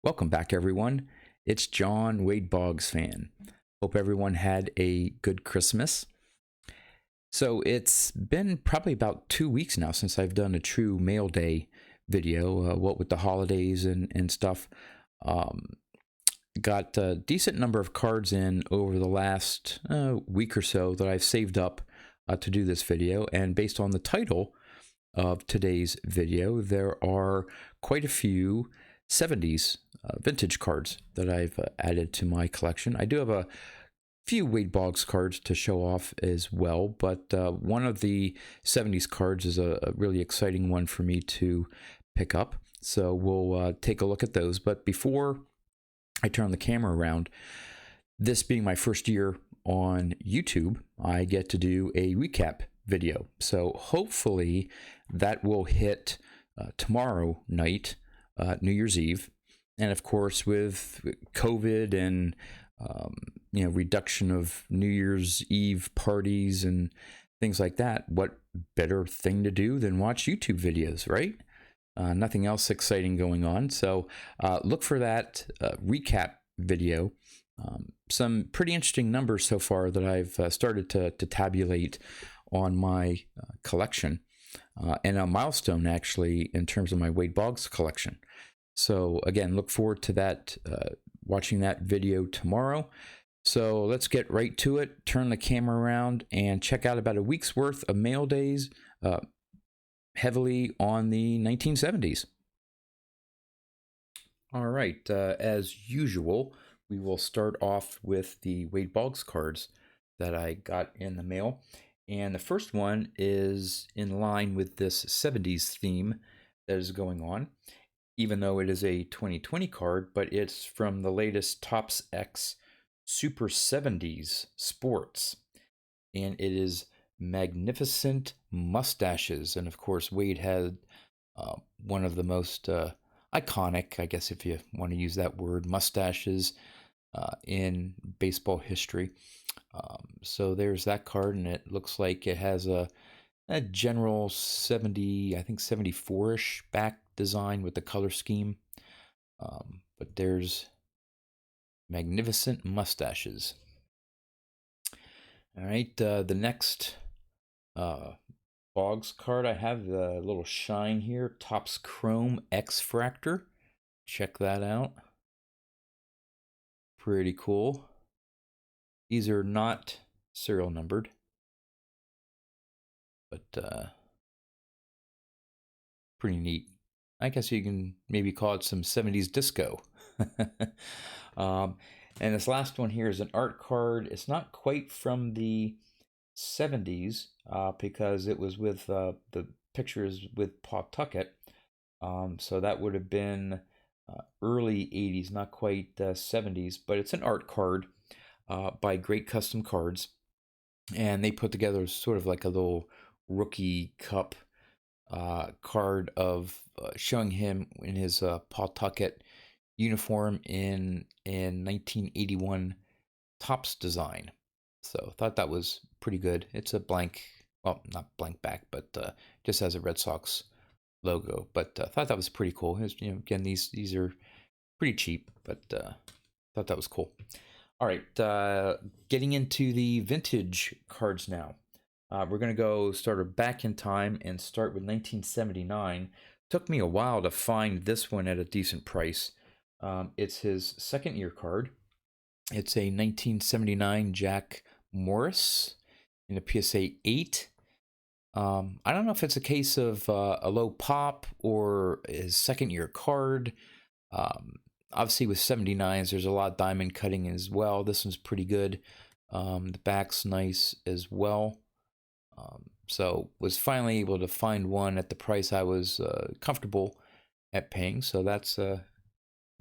Welcome back, everyone. It's John, Wade Boggs fan. Hope everyone had a good Christmas. So it's been probably about 2 weeks now since I've done a true mail day video, what with the holidays and stuff. Um, got a decent number of cards in over the last week or so that I've saved up to do this video. And based on the title of today's video, there are quite a few 70s vintage cards that I've added to my collection. I do have a few Wade Boggs cards to show off as well, but one of the 70s cards is a really exciting one for me to pick up. So we'll take a look at those. But before I turn the camera around, this being my first year on YouTube, I get to do a recap video. So hopefully that will hit tomorrow night, New Year's Eve. And of course, with COVID and reduction of New Year's Eve parties and things like that, what better thing to do than watch YouTube videos, right? Nothing else exciting going on. So look for that recap video. Some pretty interesting numbers so far that I've started to tabulate on my collection, and a milestone actually in terms of my Wade Boggs collection. So again, look forward to that, watching that video tomorrow. So let's get right to it, turn the camera around and check out about a week's worth of mail days, heavily on the 1970s. All right, as usual, we will start off with the Wade Boggs cards that I got in the mail. And the first one is in line with this 70s theme that is going on, even though it is a 2020 card, but it's from the latest Topps X Super 70s Sports. And it is Magnificent Mustaches. And of course, Wade had one of the most iconic, I guess if you want to use that word, mustaches in baseball history. So there's that card, and it looks like it has a general 70, I think 74-ish back design with the color scheme. But there's Magnificent Mustaches. All right, the next Boggs card I have, the little shine here, Topps Chrome X-Fractor. Check that out. Pretty cool. These are not serial numbered, but pretty neat. I guess you can maybe call it some 70s disco. And this last one here is an art card. It's not quite from the 70s because it was with the pictures with Pawtucket. So that would have been early 80s, not quite 70s, but it's an art card by Great Custom Cards. And they put together sort of like a little rookie cup card of showing him in his Pawtucket uniform in 1981 Topps design. So I thought that was pretty good. It's a blank, well, not blank back, but just has a Red Sox logo. But I thought that was pretty cool. Was, again, these are pretty cheap, but thought that was cool. All right, getting into the vintage cards now. We're going to go start back in time and start with 1979. Took me a while to find this one at a decent price. It's his second year card. It's a 1979 Jack Morris in a PSA 8. I don't know if it's a case of a low pop or his second year card. Obviously with 79s, there's a lot of diamond cutting as well. This one's pretty good. The back's nice as well. So was finally able to find one at the price I was comfortable at paying. So that's an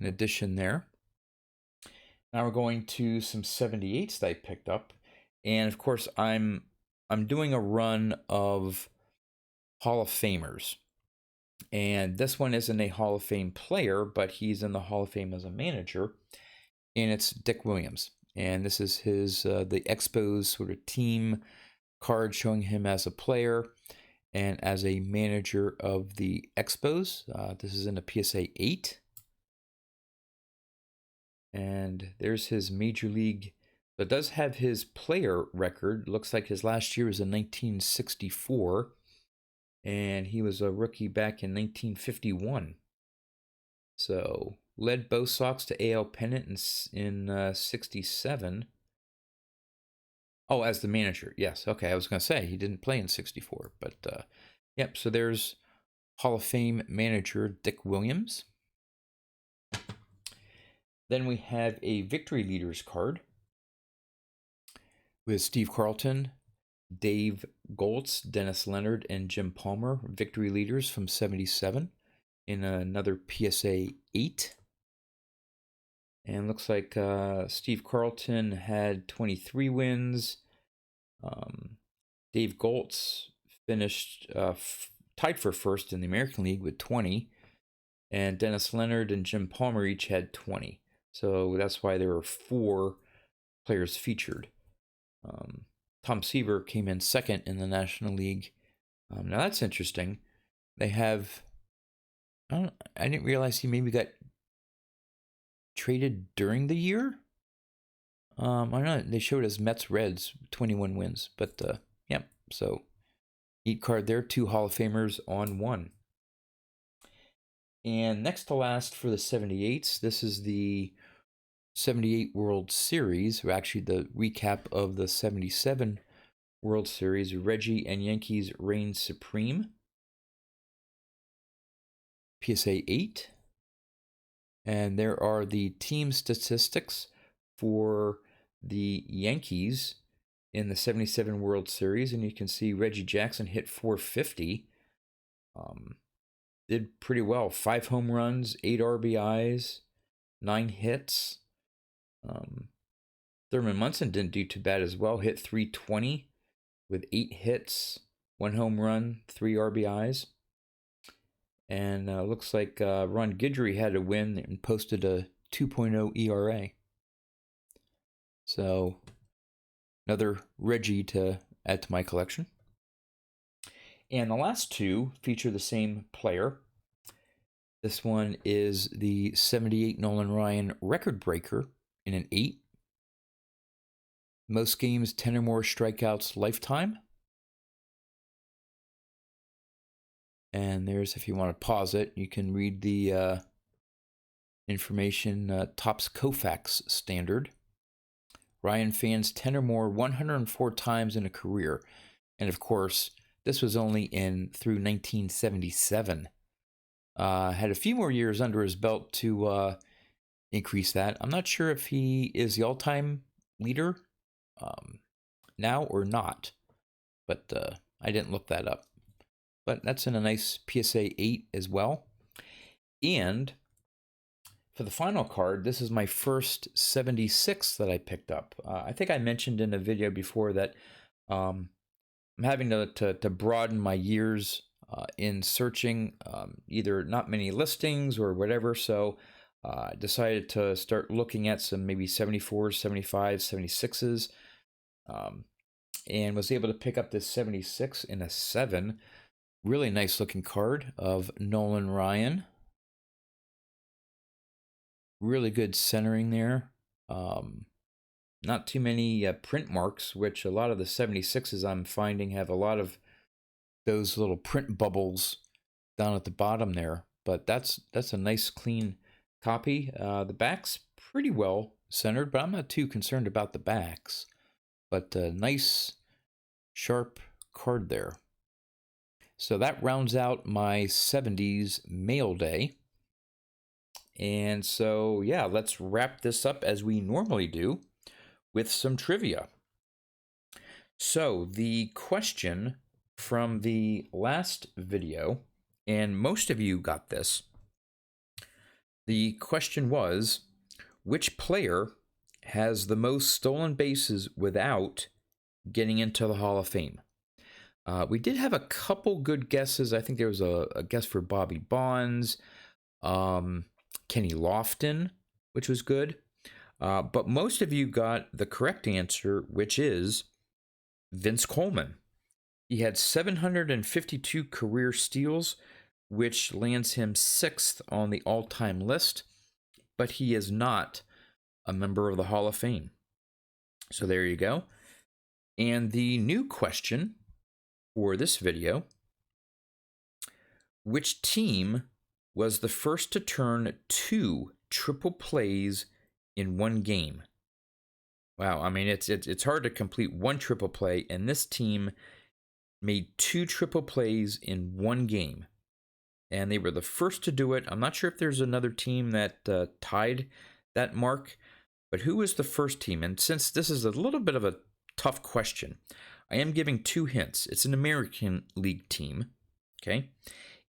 addition there. Now we're going to some 78s that I picked up. And of course, I'm doing a run of Hall of Famers. And this one isn't a Hall of Fame player, but he's in the Hall of Fame as a manager. And it's Dick Williams. And this is his the Expos sort of team card showing him as a player and as a manager of the Expos. This is in a PSA 8. And there's his major league. It does have his player record. Looks like his last year was in 1964, and he was a rookie back in 1951. So led Bo Sox to AL pennant in 67. Oh, as the manager, yes. Okay, I was going to say he didn't play in 64, but yep. So there's Hall of Fame manager Dick Williams. Then we have a victory leaders card with Steve Carlton, Dave Goltz, Dennis Leonard, and Jim Palmer, victory leaders from 77 in another PSA 8. And looks like Steve Carlton had 23 wins. Dave Goltz finished tied for first in the American League with 20. And Dennis Leonard and Jim Palmer each had 20. So that's why there were 4 players featured. Tom Seaver came in second in the National League. Now that's interesting. They have... I didn't realize he maybe got traded during the year. I don't know. They showed as Mets Reds 21 wins, but yeah. So neat card there. 2 Hall of Famers on 1. And next to last for the 78s, this is the 78 World Series, or actually the recap of the 77 World Series. Reggie and Yankees reign supreme. PSA 8. And there are the team statistics for the Yankees in the 77 World Series. And you can see Reggie Jackson hit 450. Did pretty well. 5 home runs, 8 RBIs, 9 hits. Thurman Munson didn't do too bad as well. Hit 320 with 8 hits, 1 home run, 3 RBIs. And looks like Ron Guidry had a win and posted a 2.0 ERA. So another Reggie to add to my collection. And the last 2 feature the same player. This one is the 78 Nolan Ryan record breaker in an 8. Most games, 10 or more strikeouts lifetime. And there's, if you want to pause it, you can read the information. Topps Koufax standard. Ryan fans 10 or more 104 times in a career. And of course, this was only through 1977. Had a few more years under his belt to increase that. I'm not sure if he is the all-time leader now or not, but I didn't look that up. But that's in a nice PSA 8 as well. And for the final card, this is my first 76 that I picked up. I think I mentioned in a video before that I'm having to broaden my years in searching, either not many listings or whatever. So I decided to start looking at some maybe 74s, 75s, 76s, and was able to pick up this 76 in a 7. Really nice looking card of Nolan Ryan. Really good centering there. Not too many print marks, which a lot of the 76s I'm finding have a lot of those little print bubbles down at the bottom there. But that's a nice clean copy. The back's pretty well centered, but I'm not too concerned about the backs. But a nice sharp card there. So that rounds out my 70s mail day. And so, yeah, let's wrap this up as we normally do with some trivia. So the question from the last video, and most of you got this, the question was, which player has the most stolen bases without getting into the Hall of Fame? We did have a couple good guesses. I think there was a guess for Bobby Bonds, Kenny Lofton, which was good. But most of you got the correct answer, which is Vince Coleman. He had 752 career steals, which lands him 6th on the all-time list. But he is not a member of the Hall of Fame. So there you go. And the new question for this video: which team was the first to turn 2 triple plays in one game? Wow, I mean, it's hard to complete one triple play, and this team made 2 triple plays in one game. And they were the first to do it. I'm not sure if there's another team that tied that mark, but who was the first team? And since this is a little bit of a tough question, I am giving 2 hints. It's an American League team, okay?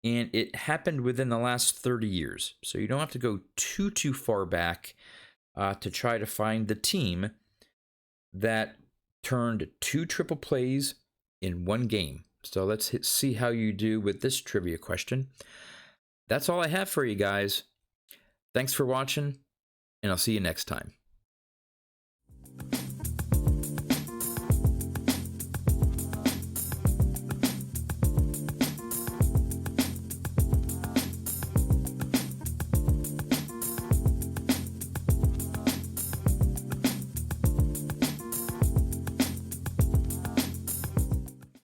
And it happened within the last 30 years. So you don't have to go too far back to try to find the team that turned 2 triple plays in one game. So let's see how you do with this trivia question. That's all I have for you guys. Thanks for watching, and I'll see you next time.